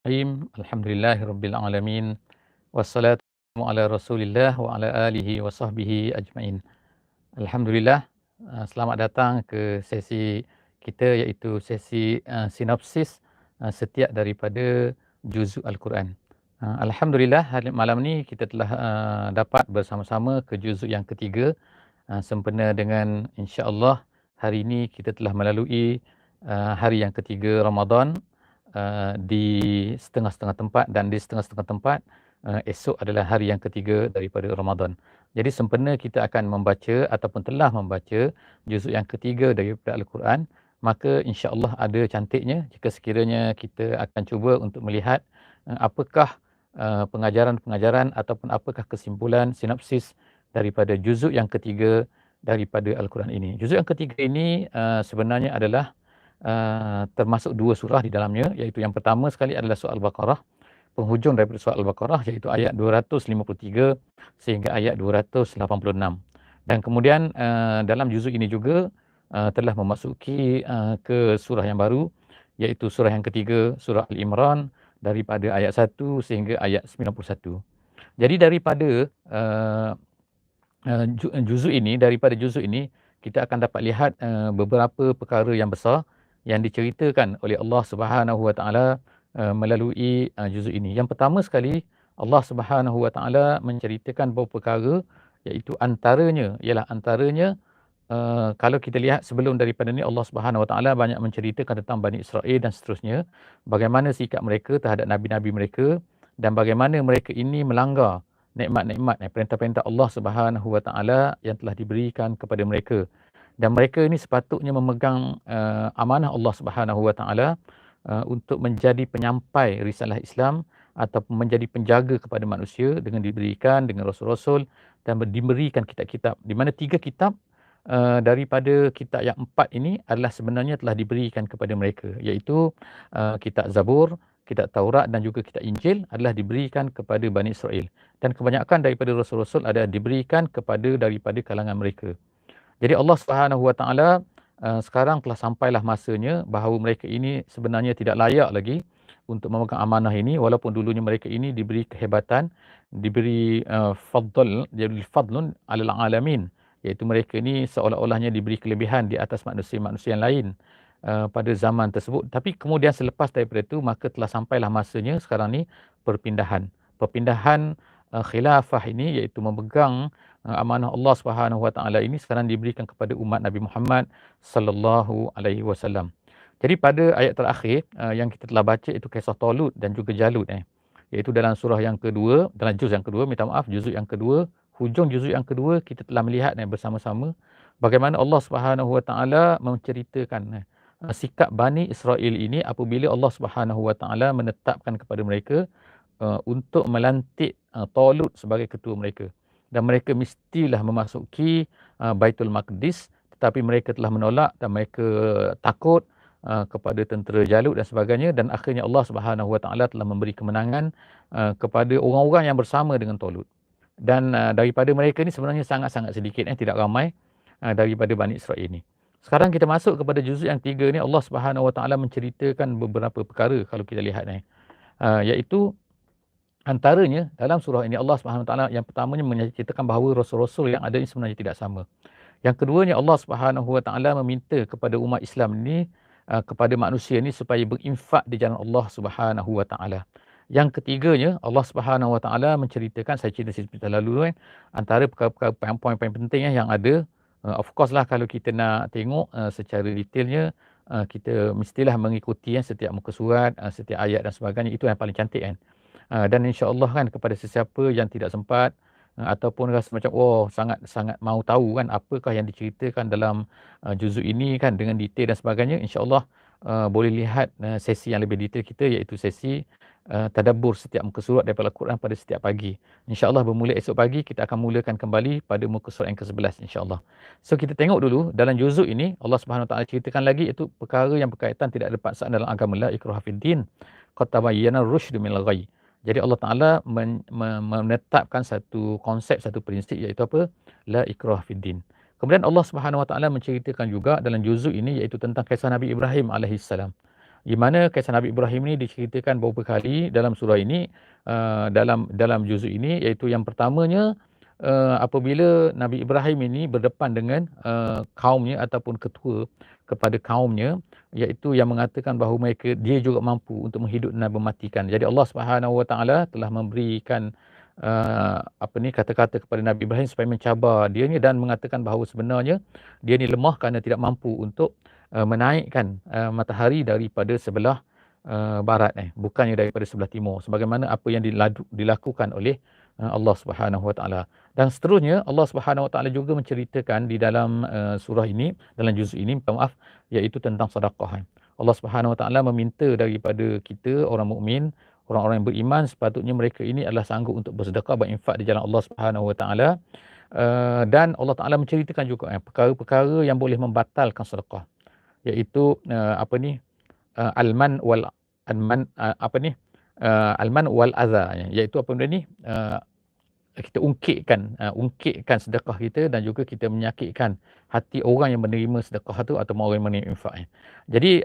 Alhamdulillahirabbil alamin. Wassalatu ala Rasulillah wa ala alihi wa sahbihi ajmain. Alhamdulillah, selamat datang ke sesi kita, iaitu sesi sinopsis setiap daripada juzuk Al-Quran. Alhamdulillah, malam ni kita telah dapat bersama-sama ke juzuk yang ketiga, sempena dengan insya-Allah hari ini kita telah melalui hari yang ketiga Ramadan. Di setengah-setengah tempat, dan di setengah-setengah tempat esok adalah hari yang ketiga daripada Ramadan. Jadi sempena kita akan membaca ataupun telah membaca juzuk yang ketiga daripada Al-Quran, maka insya-Allah ada cantiknya jika sekiranya kita akan cuba untuk melihat apakah pengajaran-pengajaran ataupun apakah kesimpulan sinopsis daripada juzuk yang ketiga daripada Al-Quran ini. Juzuk yang ketiga ini sebenarnya adalah termasuk dua surah di dalamnya, iaitu yang pertama sekali adalah surah Al-Baqarah, penghujung daripada surah Al-Baqarah, iaitu ayat 253 sehingga ayat 286. Dan kemudian dalam juzuk ini juga telah memasuki ke surah yang baru, iaitu surah yang ketiga, surah Al-Imran, daripada ayat 1 sehingga ayat 91. Jadi daripada daripada juzuk ini kita akan dapat lihat beberapa perkara yang besar yang diceritakan oleh Allah Subhanahu Wa Taala melalui juzuk ini. Yang pertama sekali, Allah Subhanahu Wa Taala menceritakan beberapa perkara, iaitu antaranya kalau kita lihat sebelum daripada ni, Allah Subhanahu Wa Taala banyak menceritakan tentang Bani Israel dan seterusnya, bagaimana sikap mereka terhadap nabi-nabi mereka dan bagaimana mereka ini melanggar nikmat-nikmat, perintah-perintah Allah Subhanahu Wa Taala yang telah diberikan kepada mereka. Dan mereka ini sepatutnya memegang amanah Allah Subhanahu Wa Taala untuk menjadi penyampai risalah Islam ataupun menjadi penjaga kepada manusia dengan diberikan dengan rasul-rasul dan diberikan kitab-kitab, di mana 3 kitab daripada kitab yang 4 ini adalah sebenarnya telah diberikan kepada mereka, iaitu kitab Zabur, kitab Taurat dan juga kitab Injil adalah diberikan kepada Bani Israel, dan kebanyakan daripada rasul-rasul adalah diberikan daripada kalangan mereka. Jadi Allah Subhanahu Wa Taala sekarang telah sampailah masanya bahawa mereka ini sebenarnya tidak layak lagi untuk memegang amanah ini, walaupun dulunya mereka ini diberi kehebatan, diberi fadlun alal alamin, iaitu mereka ini seolah-olahnya diberi kelebihan di atas manusia-manusia yang lain pada zaman tersebut. Tapi kemudian selepas daripada itu, maka telah sampailah masanya sekarang ni perpindahan khilafah ini, iaitu memegang amanah Allah Subhanahu Wa Taala ini sekarang diberikan kepada umat Nabi Muhammad sallallahu alaihi wasallam. Jadi pada ayat terakhir yang kita telah baca, itu kisah Talut dan juga Jalut, iaitu dalam surah yang kedua, dalam juz yang kedua, juzuk yang kedua, hujung juzuk yang kedua, kita telah melihat bersama-sama bagaimana Allah Subhanahu Wa Taala menceritakan sikap Bani Israel ini apabila Allah Subhanahu Wa Taala menetapkan kepada mereka untuk melantik Talut sebagai ketua mereka, dan mereka mestilah memasuki Baitul Maqdis, tetapi mereka telah menolak dan mereka takut kepada tentera Jalut dan sebagainya, dan akhirnya Allah Subhanahu Wa Taala telah memberi kemenangan kepada orang-orang yang bersama dengan Talut. Dan daripada mereka ni sebenarnya sangat-sangat sedikit, tidak ramai daripada Bani Israel ini. Sekarang kita masuk kepada juzuk yang 3 ni, Allah Subhanahu Wa Taala menceritakan beberapa perkara kalau kita lihat iaitu antaranya dalam surah ini Allah Subhanahu Wa Taala yang pertamanya menceritakan bahawa rasul-rasul yang ada ini sebenarnya tidak sama. Yang keduanya, Allah Subhanahu Wa Taala meminta kepada umat Islam ini, kepada manusia ini, supaya berinfak di jalan Allah Subhanahu Wa Taala. Yang ketiganya, Allah Subhanahu Wa Taala menceritakan, saya cerita lalu antara perkara-perkara poin-poin penting yang ada. Of course lah, kalau kita nak tengok secara detailnya, kita mestilah mengikuti setiap muka surat, setiap ayat dan sebagainya, itu yang paling cantik dan insya-Allah kepada sesiapa yang tidak sempat ataupun rasa macam sangat mahu tahu apakah yang diceritakan dalam juzuk ini dengan detail dan sebagainya, insya-Allah boleh lihat sesi yang lebih detail kita, iaitu sesi tadabbur setiap muka surat daripada Al-Quran pada setiap pagi. InsyaAllah bermula esok pagi kita akan mulakan kembali pada muka surat yang ke-11 insyaAllah. So kita tengok dulu dalam juzuk ini, Allah Subhanahu Wa Taala ceritakan lagi, iaitu perkara yang berkaitan tidak ada paksaan dalam agama, la ikraha fiddin, qad tabayyana ar-rusydu minal ghayy. Jadi Allah Ta'ala menetapkan satu konsep, satu prinsip, iaitu apa? La ikrah fiddin. Kemudian Allah Subhanahu Wa Taala menceritakan juga dalam juzuk ini, iaitu tentang kisah Nabi Ibrahim alaihissalam. Di mana kisah Nabi Ibrahim ni diceritakan beberapa kali dalam surah ini, dalam juzuk ini, iaitu yang pertamanya, apabila Nabi Ibrahim ini berdepan dengan kaumnya ataupun ketua kepada kaumnya, iaitu yang mengatakan bahawa dia juga mampu untuk menghidupkan dan mematikan. Jadi Allah Subhanahu Wa Taala telah memberikan kata-kata kepada Nabi Ibrahim supaya mencabar dia ni dan mengatakan bahawa sebenarnya dia ni lemah kerana tidak mampu untuk menaikkan matahari daripada sebelah barat, bukannya daripada sebelah timur, sebagaimana apa yang dilakukan oleh Allah Subhanahu Wa Taala. Dan seterusnya Allah Subhanahu Wa Taala juga menceritakan di dalam surah ini, dalam juz ini, maaf, iaitu tentang sedekah. Allah Subhanahu Wa Taala meminta daripada kita orang mukmin, orang-orang yang beriman, sepatutnya mereka ini adalah sanggup untuk bersedekah, berinfak di jalan Allah Subhanahu Wa Taala. Dan Allah Taala menceritakan juga perkara-perkara yang boleh membatalkan sedekah, iaitu alman wal alman wal adha, iaitu apa benda ni, kita ungkitkan sedekah kita dan juga kita menyakitkan hati orang yang menerima sedekah tu atau orang yang menerima infak. Jadi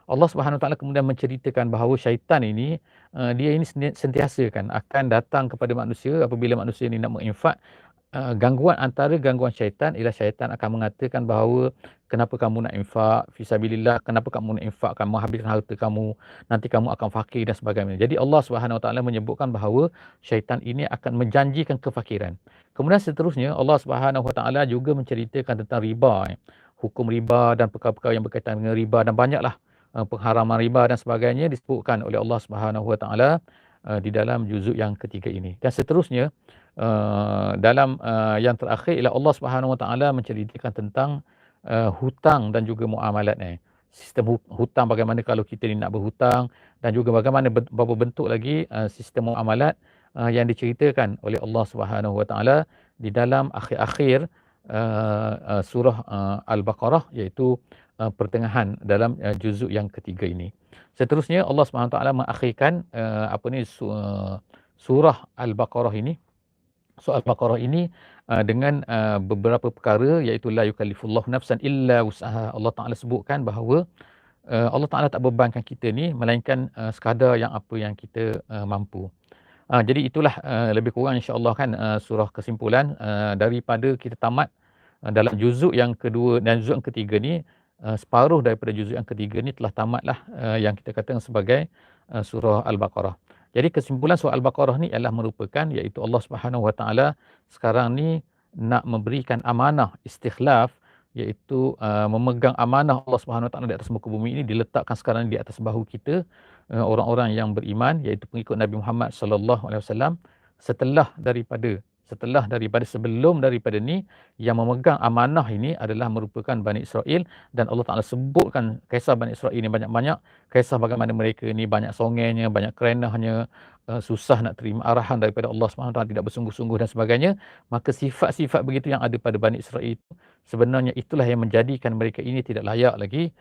Allah Subhanahu Taala kemudian menceritakan bahawa syaitan ini dia ini sentiasa kan akan datang kepada manusia apabila manusia ini nak menginfak. Antara gangguan syaitan ialah syaitan akan mengatakan bahawa kenapa kamu nak infak fisabilillah, kenapa kamu nak infak, kamu habiskan harta kamu, nanti kamu akan fakir dan sebagainya. Jadi Allah Subhanahu Wa Taala menyebutkan bahawa syaitan ini akan menjanjikan kefakiran. Kemudian seterusnya Allah Subhanahu Wa Taala juga menceritakan tentang riba, hukum riba dan perkara-perkara yang berkaitan dengan riba, dan banyaklah pengharaman riba dan sebagainya disebutkan oleh Allah Subhanahu Wa Taala di dalam juzuk yang ketiga ini. Dan seterusnya dalam yang terakhir ialah Allah Subhanahu Wa Taala menceritakan tentang hutang dan juga muamalat. Sistem hutang, bagaimana kalau kita ni nak berhutang, dan juga bagaimana beberapa bentuk lagi sistem muamalat yang diceritakan oleh Allah Subhanahu Wa Taala di dalam akhir-akhir surah Al-Baqarah, iaitu pertengahan dalam juzuk yang ketiga ini. Seterusnya Allah Subhanahu Wa Taala mengakhirkan surah Al-Baqarah ini, surah Al-Baqarah ini dengan beberapa perkara, iaitu la yukallifullahu nafsan illa wus'aha. Allah Taala sebutkan bahawa Allah Taala tak bebankan kita ni melainkan sekadar yang apa yang kita mampu. Jadi itulah lebih kurang insya-Allah kan surah kesimpulan daripada kita tamat dalam juzuk yang kedua dan juzuk yang ketiga ni. Separuh daripada juzuk yang ketiga ni telah tamatlah yang kita katakan sebagai surah Al-Baqarah. Jadi kesimpulan surah Al-Baqarah ni adalah merupakan, iaitu Allah Subhanahu Wa Taala sekarang ni nak memberikan amanah istikhlaf, iaitu memegang amanah Allah Subhanahu Wa Taala di atas muka bumi ini, diletakkan sekarang di atas bahu kita orang-orang yang beriman, iaitu pengikut Nabi Muhammad sallallahu alaihi wasallam. Setelah daripada sebelum daripada ni, yang memegang amanah ini adalah merupakan Bani Israel, dan Allah Ta'ala sebutkan kisah Bani Israel ini banyak-banyak, kisah bagaimana mereka ni banyak songenya, banyak kerenahnya, susah nak terima arahan daripada Allah SWT, tidak bersungguh-sungguh dan sebagainya. Maka sifat-sifat begitu yang ada pada Bani Israel itu, sebenarnya itulah yang menjadikan mereka ini tidak layak lagi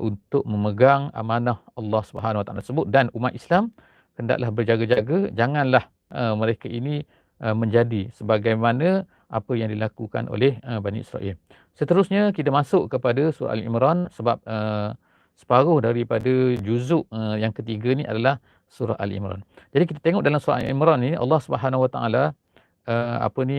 untuk memegang amanah Allah SWT tersebut. Dan umat Islam hendaklah berjaga-jaga, janganlah mereka ini menjadi sebagaimana apa yang dilakukan oleh Bani Israel. Seterusnya kita masuk kepada surah Al-Imran, sebab separuh daripada juzuk yang ketiga ni adalah surah Al-Imran. Jadi kita tengok dalam surah Al-Imran ni Allah Subhanahu Wa Taala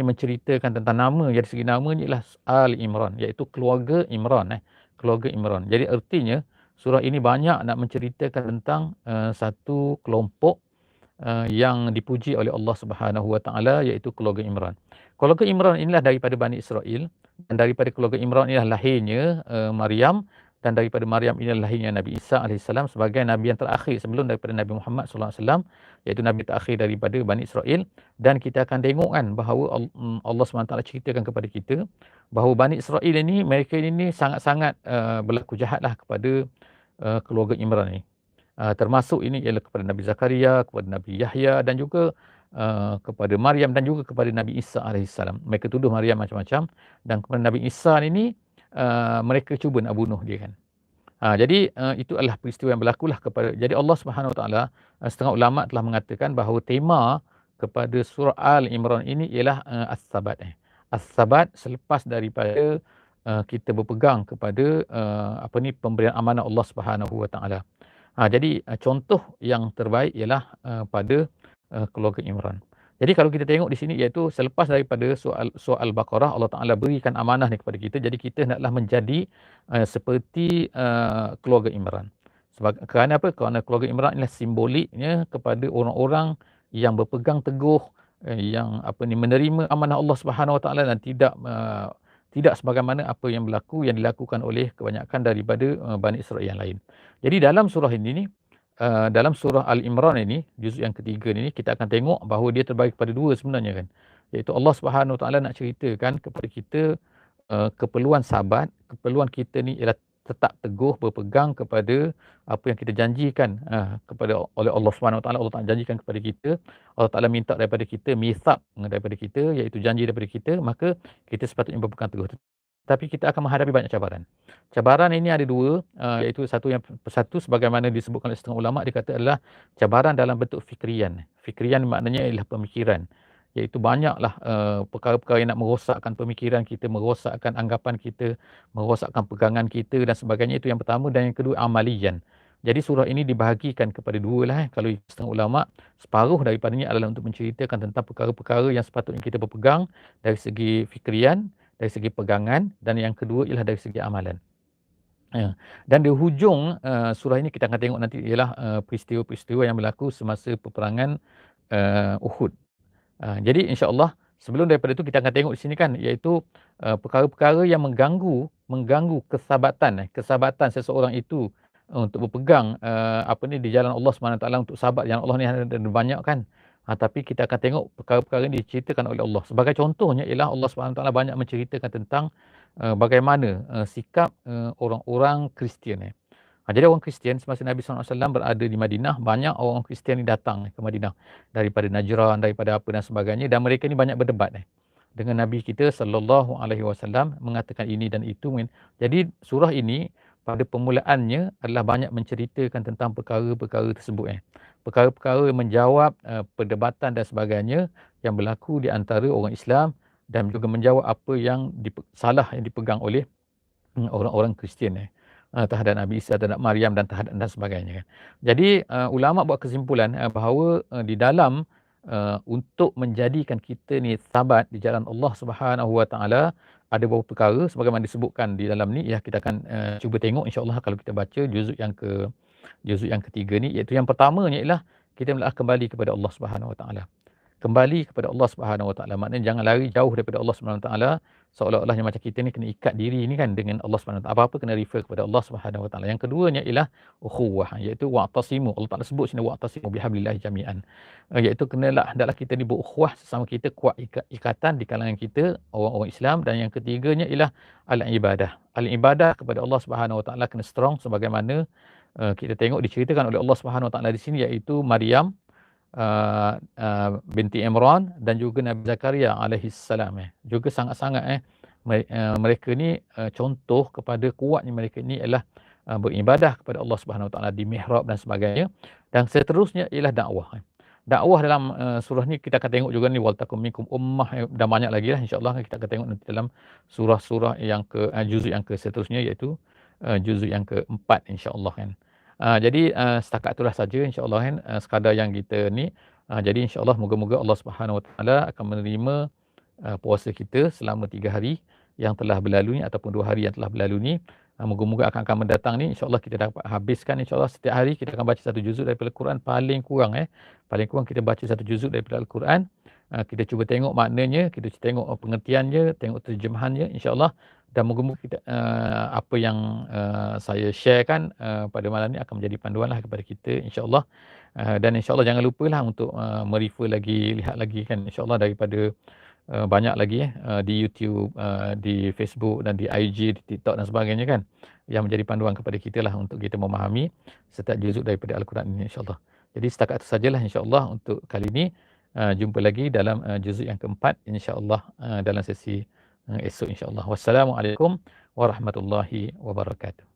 menceritakan tentang nama, dari segi nama ni ialah Al-Imran, iaitu keluarga Imran, keluarga Imran. Jadi artinya surah ini banyak nak menceritakan tentang satu kelompok yang dipuji oleh Allah Subhanahu Wa Taala, iaitu keluarga Imran. Keluarga Imran inilah daripada Bani Israel, dan daripada keluarga Imran inilah lahirnya Maryam, dan daripada Maryam inilah lahirnya Nabi Isa AS sebagai Nabi yang terakhir sebelum daripada Nabi Muhammad SAW, iaitu Nabi terakhir daripada Bani Israel. Dan kita akan tengok kan bahawa Allah SWT ceritakan kepada kita bahawa Bani Israel ini, mereka ini sangat-sangat berlaku jahatlah kepada keluarga Imran ini. Termasuk ini ialah kepada Nabi Zakaria, kepada Nabi Yahya, dan juga kepada Maryam, dan juga kepada Nabi Isa AS. Mereka tuduh Maryam macam-macam, dan kepada Nabi Isa ini mereka cuba nak bunuh dia kan. Jadi itu adalah peristiwa yang berlakulah kepada. Jadi Allah Subhanahu Wa Taala, setengah ulama telah mengatakan bahawa tema kepada surah Al-Imran ini ialah As-Sabat. As-Sabat selepas daripada kita berpegang kepada pemberian amanah Allah Subhanahu Wa Taala. Jadi contoh yang terbaik ialah pada keluarga Imran. Jadi kalau kita tengok di sini iaitu selepas daripada surah Al-Baqarah, Allah Taala berikan amanah ni kepada kita, jadi kita hendaklah menjadi seperti keluarga Imran. Kerana apa? Kerana keluarga Imran ialah simboliknya kepada orang-orang yang berpegang teguh, yang menerima amanah Allah Subhanahu Wa Taala dan tidak sebagaimana apa yang dilakukan oleh kebanyakan daripada Bani Israel yang lain. Jadi dalam surah ini ni, dalam surah Al-Imran ini, juzuk yang ketiga ni, kita akan tengok bahawa dia terbagi kepada dua sebenarnya kan. Iaitu Allah Subhanahu Wa Taala nak ceritakan kepada kita keperluan sahabat, keperluan kita ni ialah tetap teguh berpegang kepada apa yang kita janjikan oleh Allah Subhanahu Wa Taala. Allah Taala janjikan kepada kita, Allah Taala minta daripada kita mitsaq daripada kita, iaitu janji daripada kita, maka kita sepatutnya berpegang teguh. Tapi kita akan menghadapi banyak cabaran. Cabaran ini ada dua, iaitu satu sebagaimana disebutkan oleh setengah ulama, dia kata adalah cabaran dalam bentuk fikrian. Fikrian maknanya ialah pemikiran. Iaitu banyaklah perkara-perkara yang nak merosakkan pemikiran kita, merosakkan anggapan kita, merosakkan pegangan kita dan sebagainya. Itu yang pertama. Dan yang kedua, amalian. Jadi surah ini dibahagikan kepada dua lah. Kalau setengah ulama, separuh daripadanya adalah untuk menceritakan tentang perkara-perkara yang sepatutnya kita berpegang dari segi fikrian, dari segi pegangan, dan yang kedua ialah dari segi amalan. Dan di hujung surah ini kita akan tengok nanti ialah peristiwa-peristiwa yang berlaku semasa peperangan Uhud. Jadi insya-Allah sebelum daripada itu kita akan tengok di sini kan, iaitu perkara-perkara yang mengganggu kesabatan seseorang itu untuk berpegang di jalan Allah Subhanahu Taala, untuk sahabat jalan Allah ni ada banyak kan. Tapi kita akan tengok perkara-perkara ini diceritakan oleh Allah. Sebagai contohnya ialah Allah Subhanahu Taala banyak menceritakan tentang bagaimana sikap orang-orang Kristian. Jadi orang Kristian semasa Nabi SAW berada di Madinah, banyak orang Kristian ni datang ke Madinah daripada Najran, daripada apa dan sebagainya, dan mereka ni banyak berdebat dengan Nabi kita SAW, mengatakan ini dan itu. Jadi surah ini pada permulaannya adalah banyak menceritakan tentang perkara-perkara tersebut. Perkara-perkara menjawab perdebatan dan sebagainya yang berlaku di antara orang Islam, dan juga menjawab apa yang salah yang dipegang oleh orang-orang Kristian terhadap Nabi Isa, terhadap Maryam dan sebagainya. Jadi ulama buat kesimpulan bahawa di dalam untuk menjadikan kita ni sabat di jalan Allah Subhanahu Wa Taala ada beberapa perkara sebagaimana disebutkan di dalam ni, kita akan cuba tengok insya-Allah kalau kita baca juzuk yang ketiga ni, iaitu yang pertamanya ialah kita mula kembali kepada Allah Subhanahu Wa Taala. Kembali kepada Allah Subhanahu Wa Taala, maknanya jangan lari jauh daripada Allah Subhanahu Wa Taala, seolah-olahnya macam kita ni kena ikat diri ni kan dengan Allah Subhanahu Wa Taala. Apa-apa kena refer kepada Allah Subhanahu Wa Taala. Yang keduanya ialah ukhuwah, iaitu wa'tasimu. Allah Taala sebut sini wa'tasimu bihablillah jami'an. Iaitu hendaklah kita ni berukhuwah sesama kita, kuat ikatan di kalangan kita orang-orang Islam. Dan yang ketiganya ialah al-ibadah. Al-ibadah kepada Allah Subhanahu Wa Taala kena strong sebagaimana kita tengok diceritakan oleh Allah Subhanahu Wa Taala di sini, iaitu Maryam binti Imran dan juga Nabi Zakaria alaihi salam. Juga sangat-sangat mereka ni contoh kepada kuatnya mereka ni ialah beribadah kepada Allah Subhanahu Wa Taala di mihrab dan sebagainya. Dan seterusnya ialah dakwah. Dakwah dalam surah ni kita akan tengok juga ni, wal takum minkum ummah, dan banyak lagi lah insya-Allah kita akan tengok nanti dalam surah-surah yang juzuk yang seterusnya, iaitu juzuk yang keempat insya-Allah kan. Jadi setakat itulah saja insya-Allah kan sekadar yang kita ni. Jadi insya-Allah moga-moga Allah Subhanahu Wa Taala akan menerima puasa kita selama 3 hari yang telah berlalu ni ataupun 2 hari yang telah berlalu ni. Moga-moga akan mendatang ni insya-Allah kita dapat habiskan insya-Allah setiap hari kita akan baca satu juzuk daripada Al-Quran, paling kurang kita baca satu juzuk daripada Al-Quran. Kita cuba tengok maknanya, kita cuba tengok pengertiannya, tengok terjemahannya insya-Allah. Dan moga-moga kita apa yang saya sharekan pada malam ni akan menjadi panduan lah kepada kita insya-Allah. Dan insya-Allah jangan lupalah untuk merefer lagi, lihat lagi kan insya-Allah daripada banyak lagi di YouTube, di Facebook dan di IG, di TikTok dan sebagainya kan, yang menjadi panduan kepada kita lah untuk kita memahami setiap juzuk daripada Al-Quran ini insya-Allah. Jadi setakat itu sajalah insya-Allah untuk kali ini. Jumpa lagi dalam juzuk yang keempat insya-Allah dalam sesi esok insya-Allah. Wassalamualaikum warahmatullahi wabarakatuh.